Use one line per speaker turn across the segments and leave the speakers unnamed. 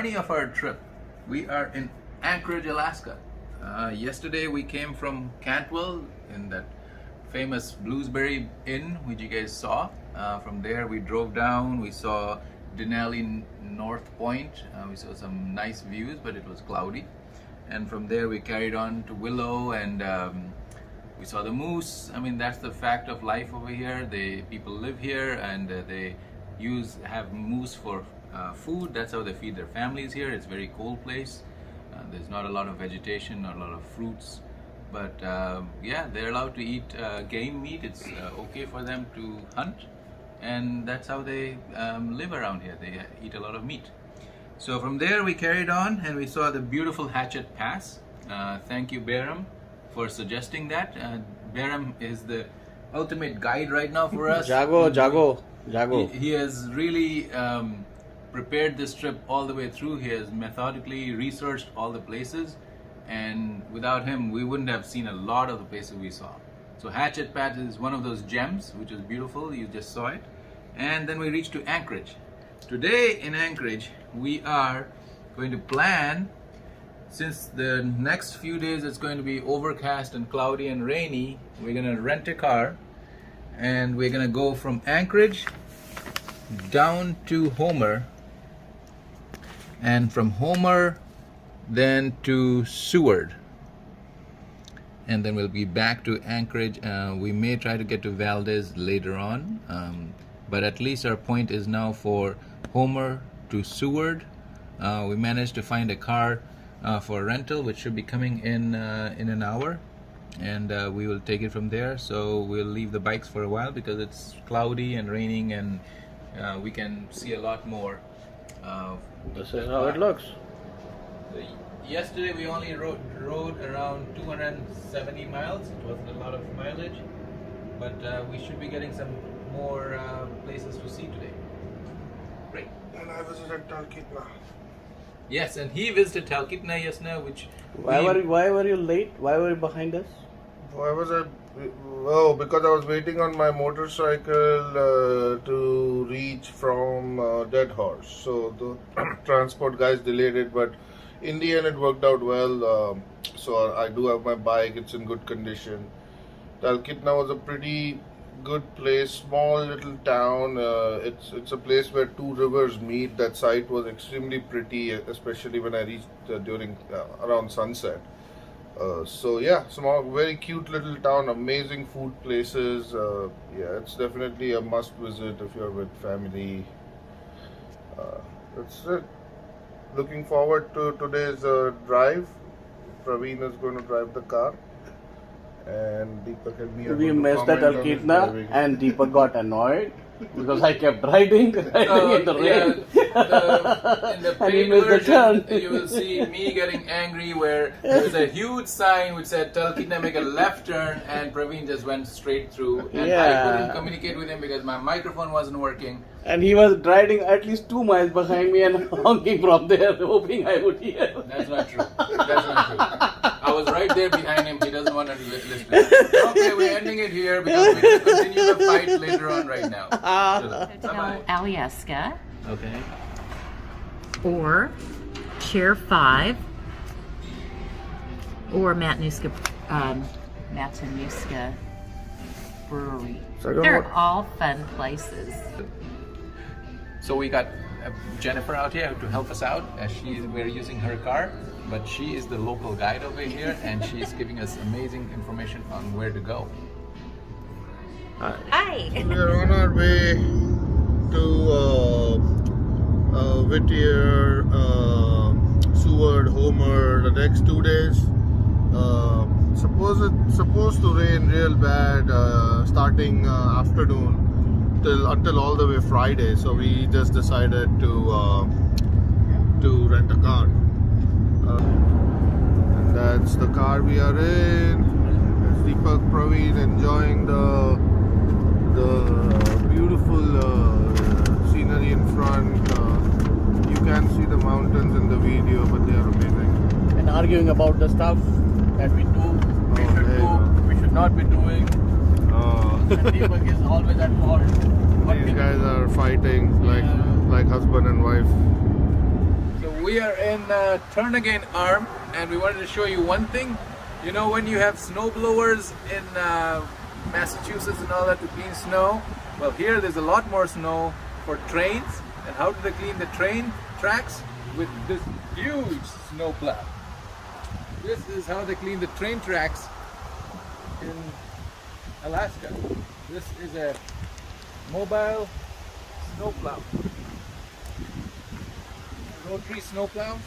morning of our trip, we are in Anchorage, Alaska. Yesterday we came from Cantwell in that famous Bluesberry Inn, which you guys saw. From there we drove down, we saw Denali North Point. We saw some nice views, but it was cloudy. And from there we carried on to Willow, and we saw the moose. I mean, that's the fact of life over here. People live here, and they have moose for food. That's how they feed their families here. It's a very cold place. There's not a lot of vegetation, not a lot of fruits, but yeah, they're allowed to eat game meat. It's okay for them to hunt, and that's how they live around here. They eat a lot of meat. So from there we carried on, and we saw the beautiful Hatchet Pass. Thank you, Behram, for suggesting that. Behram is the ultimate guide right now for us.
Jago.
He has really prepared this trip all the way through. He has methodically researched all the places, and without him we wouldn't have seen a lot of the places we saw. So Hatchet Pass is one of those gems, which is beautiful. You just saw it. And then we reached to Anchorage. Today in Anchorage we are going to plan, since the next few days it's going to be overcast and cloudy and rainy, we're going to rent a car, and we're going to go from Anchorage down to Homer, and from Homer then to Seward, and then we'll be back to Anchorage. We may try to get to Valdez later on, but at least our point is now for Homer to Seward. We managed to find a car for rental, which should be coming in an hour, and we will take it from there. So we'll leave the bikes for a while because it's cloudy and raining, and we can see a lot more.
This is how it looks.
Yesterday we only rode around 270 miles. It wasn't a lot of mileage, but we should be getting some more places to see today. Great.
And I visited Talkeetna.
Yes, and he visited Talkeetna yesterday, which...
Why were you late? Why were you behind us?
Why was I? Oh, because I was waiting on my motorcycle to reach from Dead Horse. So the transport guys delayed it, but in the end it worked out well. So I do have my bike. It's in good condition. Talkeetna was a pretty good place, small little town. It's a place where two rivers meet. That site was extremely pretty, especially when I reached during around sunset. So yeah, small, very cute little town, amazing food places. Yeah, it's definitely a must visit if you're with family. That's it. Looking forward to today's drive. Praveen is going to drive the car, and Deepak and me are
We
going to
missed the
comment on his
Talkeetna,
driving.
and Deepak got annoyed because I kept riding in the rain.
In the
And he
paid
missed the
version,
turn.
you will see me getting angry where there's a huge sign which said Talkeetna, make a left turn, and Praveen just went straight through, and I
Yeah.
couldn't communicate with him because my microphone wasn't working.
And he was riding at least 2 miles behind me and honking from there, hoping I would hear.
That's not true. That's not true. I was right there behind him. He doesn't want to listen. Okay, we're ending it here because we're going to continue the fight later on right now. Bye-bye.
Alyeska
Okay.
or Chair 5 or Matanuska Brewery.
So
They're all fun places.
So we got Jennifer out here to help us out as we're using her car, but she is the local guide over here, and she's giving us amazing information on where to go.
Hi.
We are on our way to Whittier, Seward, Homer. The next 2 days. It's supposed to rain real bad starting afternoon until all the way Friday. So we just decided to rent a car. And that's the car we are in. There's Deepak, Praveen enjoying the beautiful scenery in front. You can see the mountains in the video, but they are amazing.
And arguing about the stuff that we do, we should not be doing. And Deepak is always at fault.
These guys are fighting like husband and wife.
So
we are in Turnagain Arm, and we wanted to show you one thing. You know, when you have snow blowers in Massachusetts and all that to clean snow, well, here there's a lot more snow for trains. And how do they clean the train tracks? With this huge snow plow. This is how they clean the train tracks in Alaska. This is a mobile snow plow, rotary snow plow,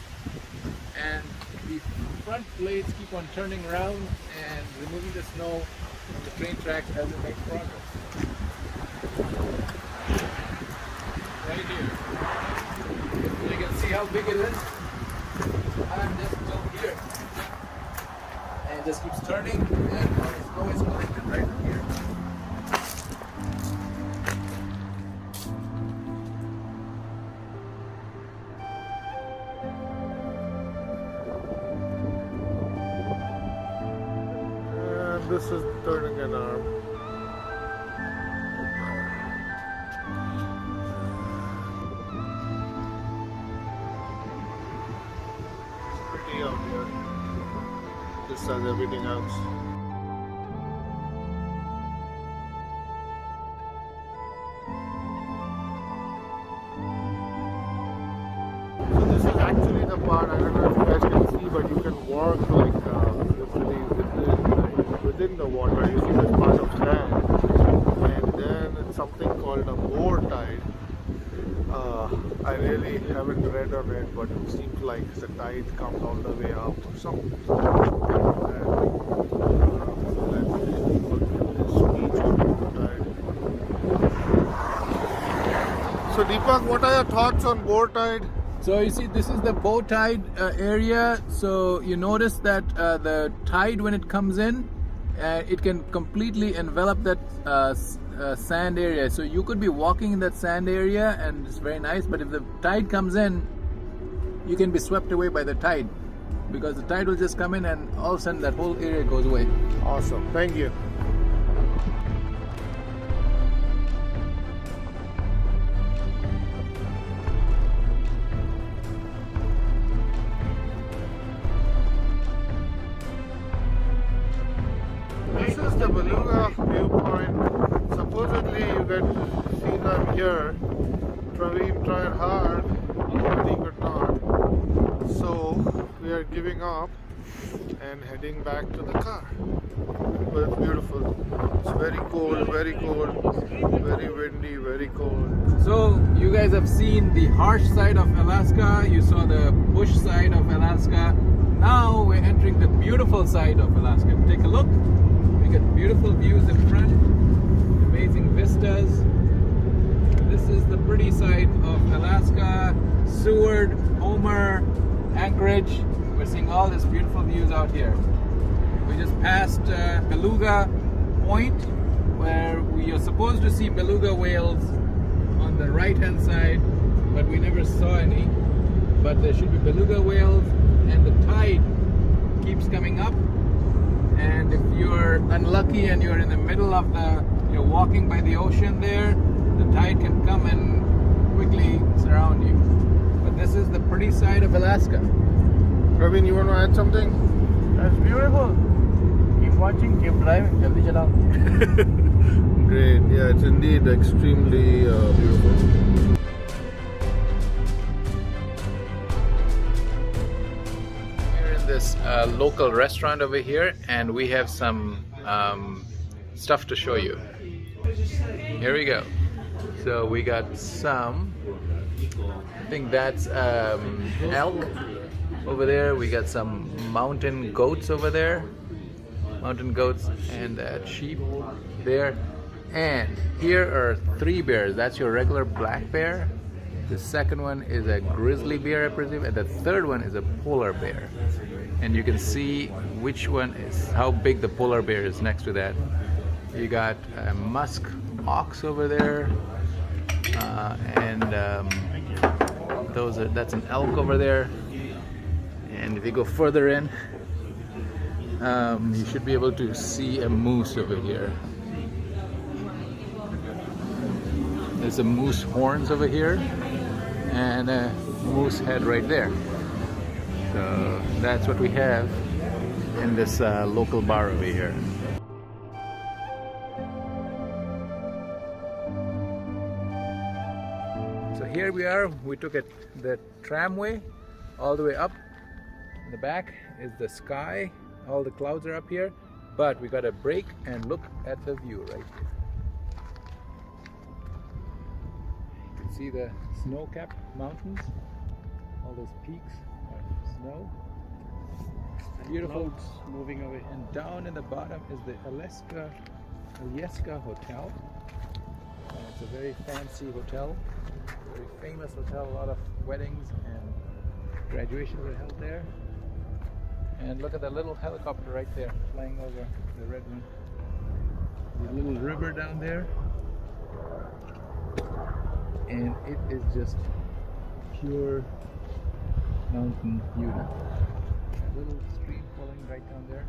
and the front blades keep on turning around and removing the snow from the train tracks as it makes progress. Right here. You can see how big it is. I'm just over here. And it just keeps turning, and all the snow is collected right here.
And this is Turnagain Arm. Pretty out here. Just as everything else. So this is actually the part, I don't know if you guys can see, but you can walk like literally within the water. You see this part of land, and then it's something called a boretide. I really haven't read on it, but it seems like the tide comes all the way up or something. So Deepak, what are your thoughts on boretide?
So you see, this is the bow tide area. So you notice that the tide, when it comes in, it can completely envelop that sand area. So you could be walking in that sand area and it's very nice, but if the tide comes in, you can be swept away by the tide, because the tide will just come in and all of a sudden that whole area goes away.
Awesome, thank you. This is the Beluga viewpoint. Supposedly you get to see them here. Praveen tried hard, but he could not. So we are giving up and heading back to the car. But it's beautiful. It's very cold, very windy, very cold.
So you guys have seen the harsh side of Alaska, you saw the bush side of Alaska. Now we're entering the beautiful side of Alaska. Take a look. We got beautiful views in front, amazing vistas. This is the pretty side of Alaska, Seward, Homer, Anchorage. We're seeing all these beautiful views out here. We just passed Beluga Point, where we are supposed to see beluga whales on the right hand side, but we never saw any. But there should be beluga whales, and the tide keeps coming up. And if you're unlucky and you're in the middle of you're walking by the ocean there, the tide can come and quickly surround you. But this is the pretty side of Alaska.
Praveen, you want to add something?
That's beautiful. Keep watching, keep driving. Jaldi chalao.
Great, yeah, it's indeed extremely beautiful.
This local restaurant over here, and we have some stuff to show you. Here we go. So we got some, I think that's elk over there. We got some mountain goats over there, mountain goats, and sheep there. And here are 3 bears. That's your regular black bear. The second one is a grizzly bear, I presume, and the third one is a polar bear. And you can see which one is, how big the polar bear is next to that. You got a musk ox over there, and that's an elk over there. And if you go further in, you should be able to see a moose over here. There's a moose horns over here, and a moose head right there. So that's what we have in this local bar over here. So here we are. We took the tramway all the way up. In the back is the sky. All the clouds are up here, but we got to break and look at the view right here. You can see the snow-capped mountains. All those peaks are snow. Beautiful.
Clouds moving away.
And down in the bottom is the Alyeska Hotel. And it's a very fancy hotel, very famous hotel. A lot of weddings and graduations are held there. And look at the little helicopter right there flying over the red one. The little river down there. And it is just pure mountain beauty. A little stream flowing right down there.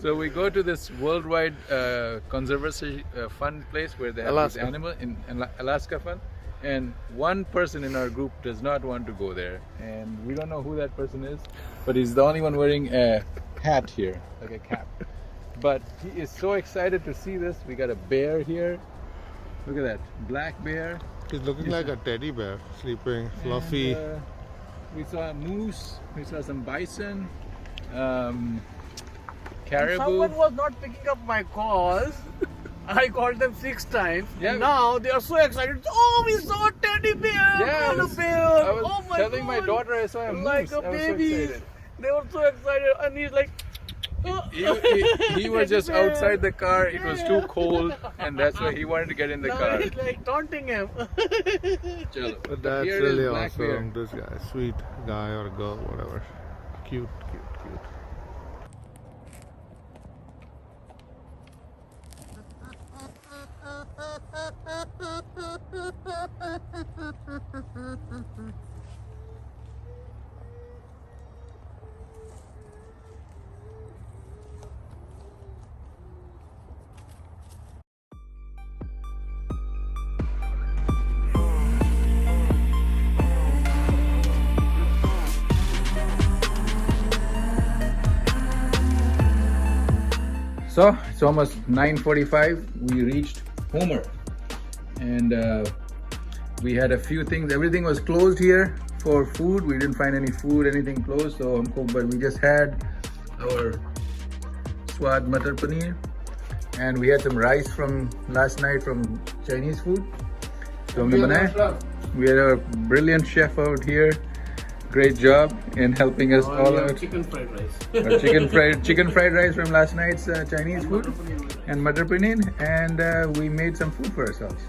So we go to this worldwide conservancy fund place where they have this animal in Alaska Fund, and one person in our group does not want to go there, and we don't know who that person is, but he's the only one wearing a hat here, like a cap. But he is so excited to see this. We got a bear here. Look at that, black bear.
He's looking like a teddy bear, sleeping, fluffy.
And, we saw a moose. We saw some bison. Caribou.
Someone was not picking up my calls. I called them 6 times.
Yeah.
And now they are so excited. Oh, we saw a teddy bear!
Yeah,
I
was
oh my
telling
God.
my daughter I saw a moose.
Like a
I was
baby.
so excited.
They were so excited, and he's like,
He was just outside the car. It was too cold, and that's why he wanted to get in the
now
car.
he's like taunting him.
Chalo.
But that's
Here is
really
black bear.
awesome. This guy, sweet guy or girl, whatever. Cute, cute, cute.
So it's almost 9:45. We reached Homer, and we had a few things. Everything was closed here for food. We didn't find any food, anything closed. So but we just had our swad matar paneer, and we had some rice from last night from Chinese food. So we had a brilliant chef out here. Great job in helping us all out.
Chicken fried rice.
Chicken fried rice from last night's Chinese food, and matar paneer, and we made some food for ourselves.